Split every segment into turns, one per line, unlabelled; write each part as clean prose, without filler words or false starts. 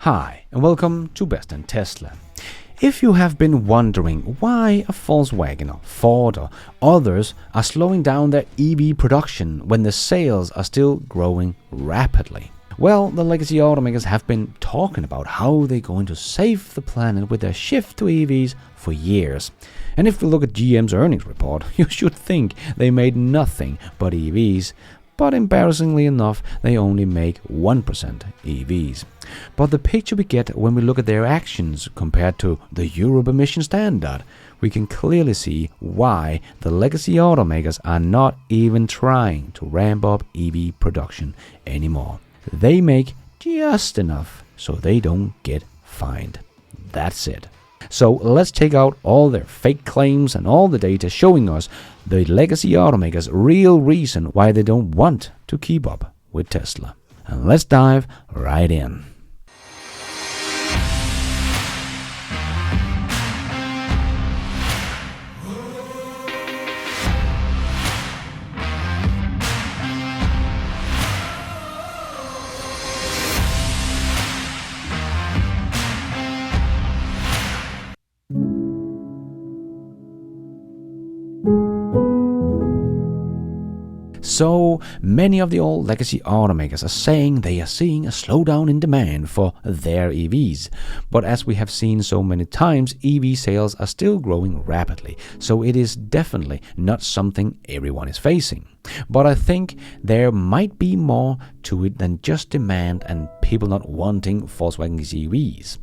Hi, and welcome to Best in Tesla. If you have been wondering why a Volkswagen or Ford or others are slowing down their EV production when the sales are still growing rapidly, well, the legacy automakers have been talking about how they're going to save the planet with their shift to EVs for years. And if we look at GM's earnings report, you should think they made nothing but EVs. But embarrassingly enough, they only make 1% EVs. But the picture we get when we look at their actions compared to the Europe emission standard, we can clearly see why the legacy automakers are not even trying to ramp up EV production anymore. They make just enough so they don't get fined. That's it. So let's take out all their fake claims and all the data showing us the legacy automakers' real reason why they don't want to keep up with Tesla. And let's dive right in. So many of the old legacy automakers are saying they are seeing a slowdown in demand for their EVs. But as we have seen so many times, EV sales are still growing rapidly. So it is definitely not something everyone is facing. But I think there might be more to it than just demand and people not wanting Volkswagen's EVs.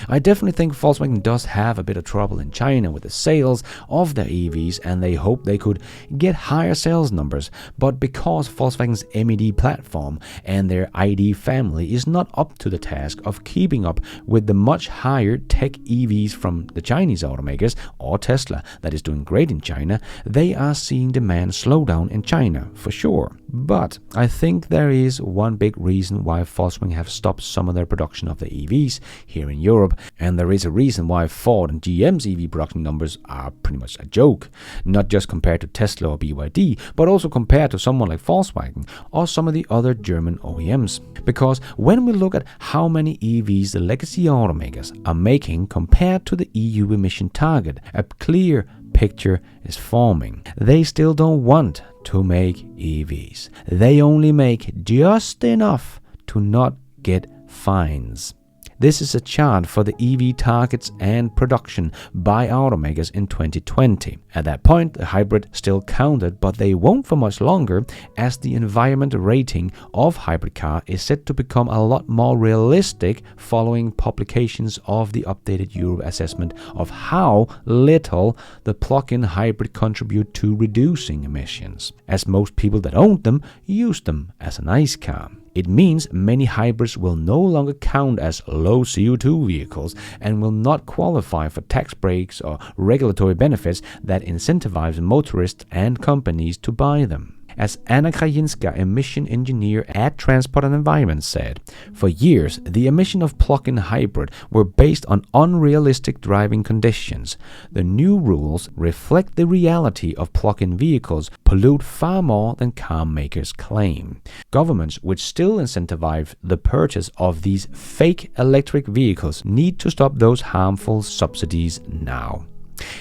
I definitely think Volkswagen does have a bit of trouble in China with the sales of their EVs, and they hope they could get higher sales numbers. But because Volkswagen's MED platform and their ID family is not up to the task of keeping up with the much higher tech EVs from the Chinese automakers or Tesla that is doing great in China, they are seeing demand slow down in China for sure. But I think there is one big reason why Volkswagen have stopped some of their production of the EVs here in Europe, and there is a reason why Ford and GM's EV production numbers are pretty much a joke, not just compared to Tesla or BYD, but also compared to someone like Volkswagen or some of the other German OEMs. Because when we look at how many EVs the legacy automakers are making compared to the EU emission target, a clear picture is forming. They still don't want to make EVs. They only make just enough to not get fines. This is a chart for the EV targets and production by automakers in 2020. At that point, the hybrid still counted, but they won't for much longer, as the environment rating of hybrid car is set to become a lot more realistic following publications of the updated Euro assessment of how little the plug-in hybrid contribute to reducing emissions, as most people that own them use them as an ICE car. It means many hybrids will no longer count as low CO2 vehicles and will not qualify for tax breaks or regulatory benefits that incentivize motorists and companies to buy them. As Anna Krajinska, emission engineer at Transport and Environment, said, for years, the emission of plug-in hybrid were based on unrealistic driving conditions. The new rules reflect the reality of plug-in vehicles pollute far more than car makers claim. Governments, which still incentivize the purchase of these fake electric vehicles, need to stop those harmful subsidies now.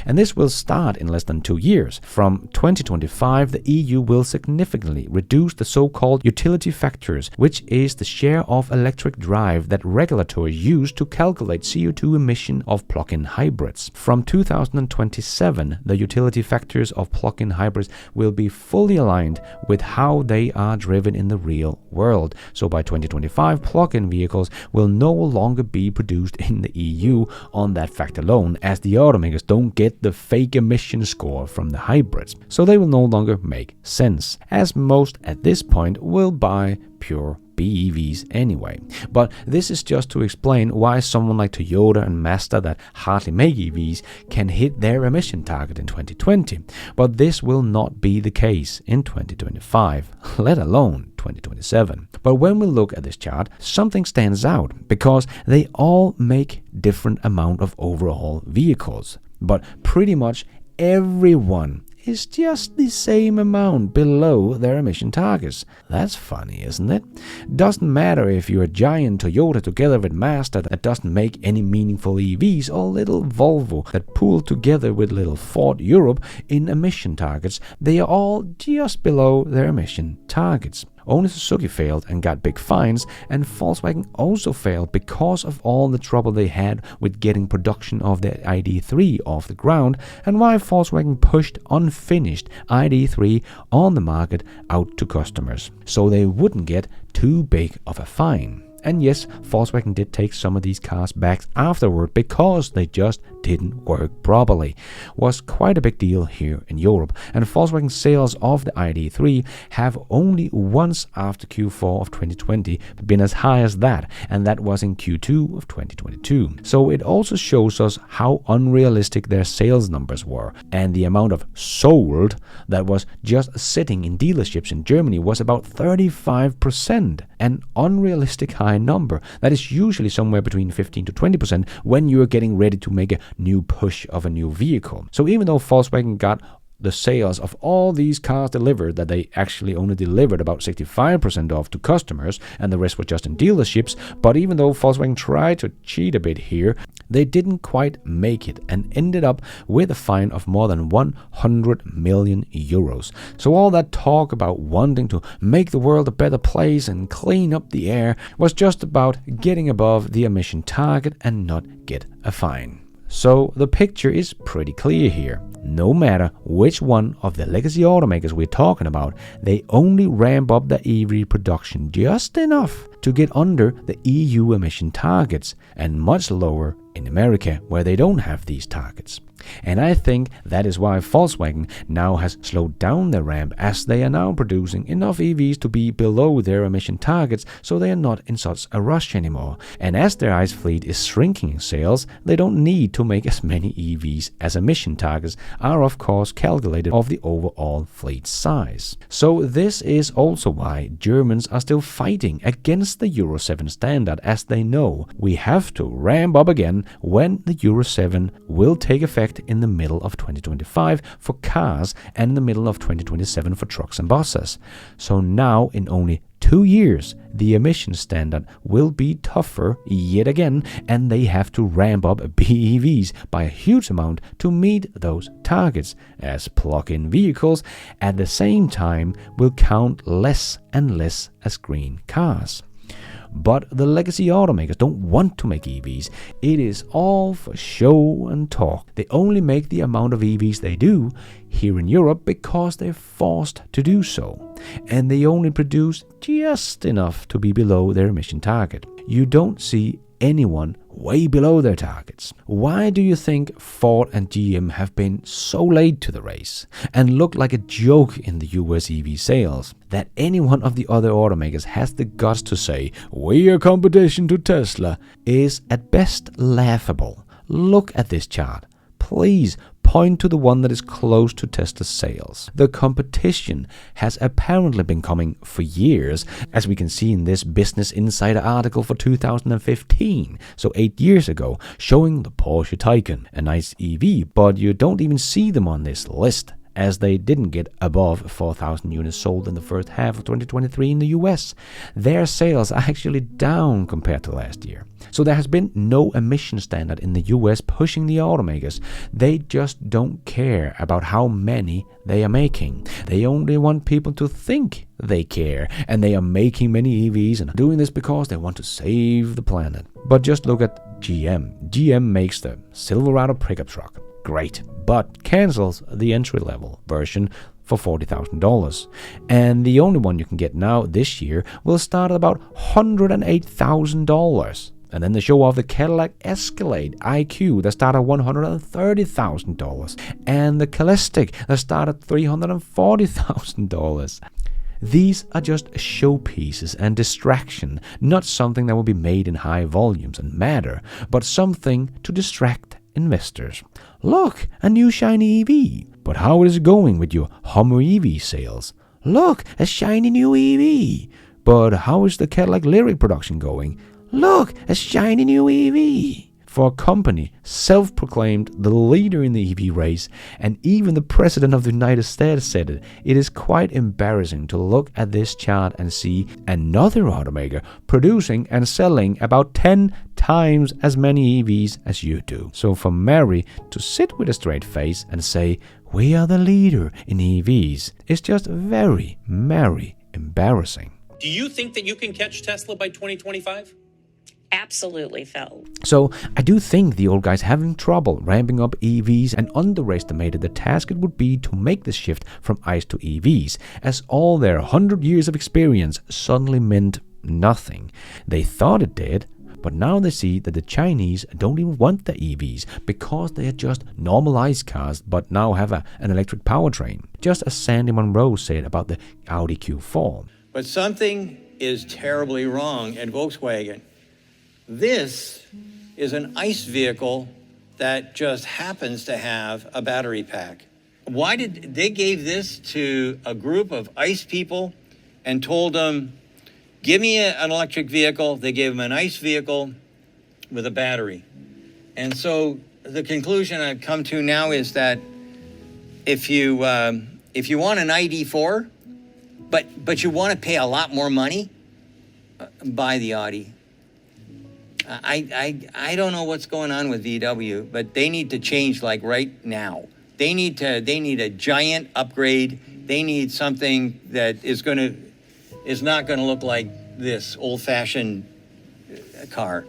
And this will start in less than 2 years. From 2025, the EU will significantly reduce the so-called utility factors, which is the share of electric drive that regulators use to calculate CO2 emission of plug-in hybrids. From 2027, the utility factors of plug-in hybrids will be fully aligned with how they are driven in the real world. So by 2025, plug-in vehicles will no longer be produced in the EU on that fact alone, as the automakers don't get the fake emission score from the hybrids, so they will no longer make sense, as most at this point will buy pure BEVs anyway. But this is just to explain why someone like Toyota and Mazda that hardly make EVs can hit their emission target in 2020. But this will not be the case in 2025, let alone 2027. But when we look at this chart, something stands out because they all make different amount of overall vehicles. But pretty much everyone is just the same amount below their emission targets. That's funny, isn't it? Doesn't matter if you're a giant Toyota together with Mazda that doesn't make any meaningful EVs, or little Volvo that pool together with little Ford Europe in emission targets. They are all just below their emission targets. Only Suzuki failed and got big fines, and Volkswagen also failed because of all the trouble they had with getting production of the ID.3 off the ground, and why Volkswagen pushed unfinished ID.3 on the market out to customers, so they wouldn't get too big of a fine. And yes, Volkswagen did take some of these cars back afterward because they just didn't work properly. Was quite a big deal here in Europe, and Volkswagen sales of the ID.3 have only once after Q4 of 2020 been as high as that, and that was in Q2 of 2022. So it also shows us how unrealistic their sales numbers were, and the amount of sold that was just sitting in dealerships in Germany was about 35%, an unrealistic high number that is usually somewhere between 15 to 20% when you are getting ready to make a new push of a new vehicle. So even though Volkswagen got the sales of all these cars delivered, that they actually only delivered about 65% of to customers, and the rest were just in dealerships. But even though Volkswagen tried to cheat a bit here, they didn't quite make it and ended up with a fine of more than 100 million euros. So all that talk about wanting to make the world a better place and clean up the air was just about getting above the emission target and not get a fine. So the picture is pretty clear here. No matter which one of the legacy automakers we're talking about, they only ramp up the EV production just enough to get under the EU emission targets, and much lower in America, where they don't have these targets. And I think that is why Volkswagen now has slowed down their ramp, as they are now producing enough EVs to be below their emission targets, so they are not in such a rush anymore. And as their ICE fleet is shrinking in sales, they don't need to make as many EVs, as emission targets are of course calculated of the overall fleet size. So this is also why Germans are still fighting against the Euro 7 standard, as they know we have to ramp up again when the Euro 7 will take effect in the middle of 2025 for cars and in the middle of 2027 for trucks and buses. So now in only 2 years, the emission standard will be tougher yet again, and they have to ramp up BEVs by a huge amount to meet those targets, as plug-in vehicles at the same time will count less and less as green cars. But the legacy automakers don't want to make EVs. It is all for show and talk. They only make the amount of EVs they do here in Europe because they're forced to do so. And they only produce just enough to be below their emission target. You don't see anyone way below their targets. Why do you think Ford and GM have been so late to the race and look like a joke in the US EV sales, that any one of the other automakers has the guts to say, "We are competition to Tesla," is at best laughable. Look at this chart. Please point to the one that is close to Tesla's sales. The competition has apparently been coming for years, as we can see in this Business Insider article for 2015, so 8 years ago, showing the Porsche Taycan, a nice EV, but you don't even see them on this list, as they didn't get above 4,000 units sold in the first half of 2023 in the US. Their sales are actually down compared to last year. So there has been no emission standard in the US pushing the automakers. They just don't care about how many they are making. They only want people to think they care, and they are making many EVs and doing this because they want to save the planet. But just look at GM. GM makes the Silverado pickup truck. Great, but cancels the entry-level version for $40,000. And the only one you can get now this year will start at about $108,000. And then they show off the Cadillac Escalade IQ that start at $130,000. And the Celestiq that start at $340,000. These are just showpieces and distraction, not something that will be made in high volumes and matter, but something to distract investors. Look, a new shiny EV. But how is it going with your Hummer EV sales? Look, a shiny new EV. But how is the Cadillac Lyriq production going? Look, a shiny new EV. For a company self-proclaimed the leader in the EV race, and even the President of the United States said it, it is quite embarrassing to look at this chart and see another automaker producing and selling about 10 times as many EVs as you do. So for Mary to sit with a straight face and say, we are the leader in EVs, is just very, very embarrassing.
Do you think that you can catch Tesla by 2025?
Absolutely, Phil.
So I do think the old guy's having trouble ramping up EVs and underestimated the task it would be to make the shift from ICE to EVs, as all their 100 years of experience suddenly meant nothing. They thought it did, but now they see that the Chinese don't even want the EVs because they are just normal ICE cars but now have an electric powertrain, just as Sandy Munro said about the Audi Q4.
But something is terribly wrong at Volkswagen. This is an ICE vehicle that just happens to have a battery pack. Why did they gave this to a group of ICE people and told them, give me an electric vehicle? They gave them an ICE vehicle with a battery. And so the conclusion I've come to now is that if you want an ID4, but you want to pay a lot more money, buy the Audi. I don't know what's going on with VW, but they need to change like right now. They need a giant upgrade. They need something that is not gonna look like this old-fashioned car.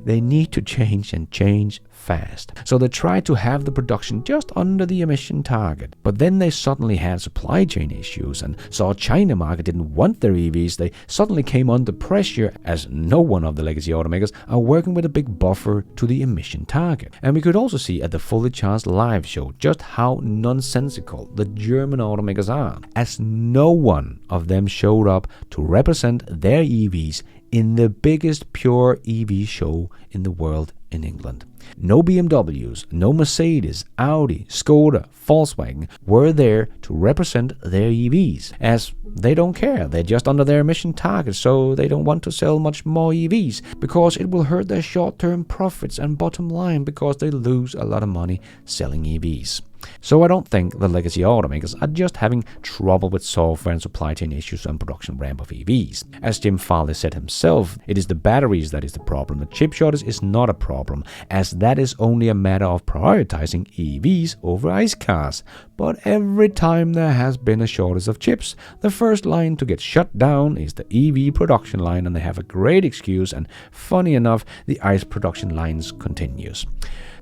They need to change and change fast. So they tried to have the production just under the emission target. But then they suddenly had supply chain issues and saw China market didn't want their EVs. They suddenly came under pressure, as no one of the legacy automakers are working with a big buffer to the emission target. And we could also see at the Fully Charged live show just how nonsensical the German automakers are, as no one of them showed up to represent their EVs in the biggest pure EV show in the world in England. No BMWs, no Mercedes, Audi, Skoda, Volkswagen were there to represent their EVs, as they don't care. They're just under their emission target, so they don't want to sell much more EVs because it will hurt their short-term profits and bottom line because they lose a lot of money selling EVs. So I don't think the legacy automakers are just having trouble with software and supply chain issues and production ramp of EVs. As Jim Farley said himself, it is the batteries that is the problem. The chip shortage is not a problem, as that is only a matter of prioritizing EVs over ICE cars. But every time there has been a shortage of chips, the first line to get shut down is the EV production line, and they have a great excuse, and funny enough, the ICE production lines continues.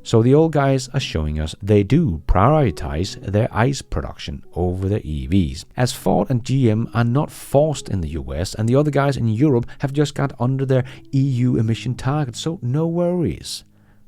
So the old guys are showing us they do prioritize their ICE production over their EVs, as Ford and GM are not forced in the US, and the other guys in Europe have just got under their EU emission target, so no worries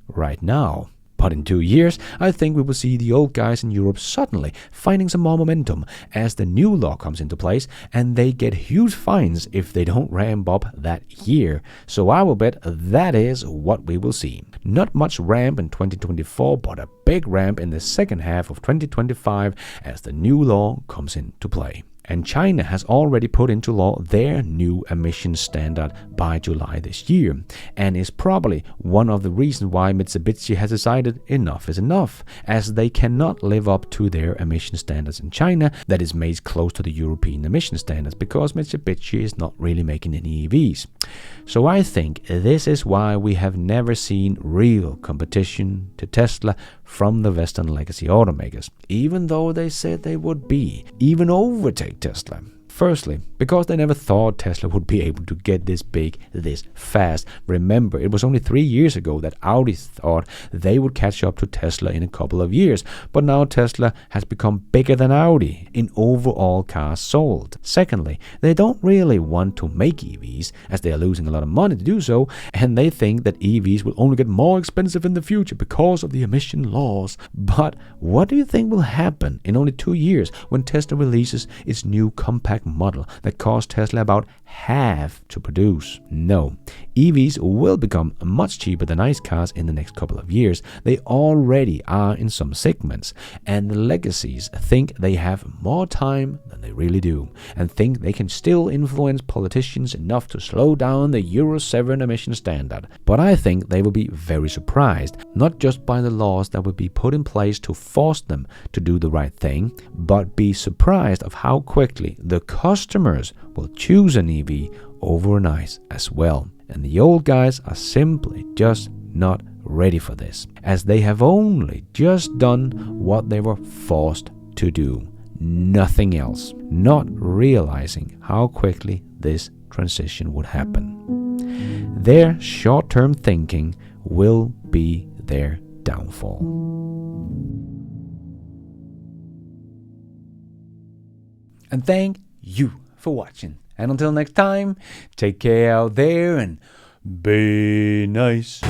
right now. But in 2 years, I think we will see the old guys in Europe suddenly finding some more momentum as the new law comes into place, and they get huge fines if they don't ramp up that year. So I will bet that is what we will see. Not much ramp in 2024, but a big ramp in the second half of 2025 as the new law comes into play. And China has already put into law their new emission standard by July this year, and is probably one of the reasons why Mitsubishi has decided enough is enough, as they cannot live up to their emission standards in China that is made close to the European emission standards, because Mitsubishi is not really making any EVs. So I think this is why we have never seen real competition to Tesla from the Western legacy automakers, even though they said they would even overtake Tesla. Firstly, because they never thought Tesla would be able to get this big this fast. Remember, it was only 3 years ago that Audi thought they would catch up to Tesla in a couple of years, but now Tesla has become bigger than Audi in overall cars sold. Secondly, they don't really want to make EVs, as they are losing a lot of money to do so, and they think that EVs will only get more expensive in the future because of the emission laws. But what do you think will happen in only 2 years when Tesla releases its new compact model that cost Tesla about have to produce. No, EVs will become much cheaper than ICE cars in the next couple of years. They already are in some segments, and the legacies think they have more time than they really do, and think they can still influence politicians enough to slow down the Euro 7 emission standard. But I think they will be very surprised, not just by the laws that will be put in place to force them to do the right thing, but be surprised of how quickly the customers will choose an EV over an ICE as well. And the old guys are simply just not ready for this, as they have only just done what they were forced to do, nothing else, not realizing how quickly this transition would happen. Their short-term thinking will be their downfall. And thank you for watching. And until next time, take care out there and be nice.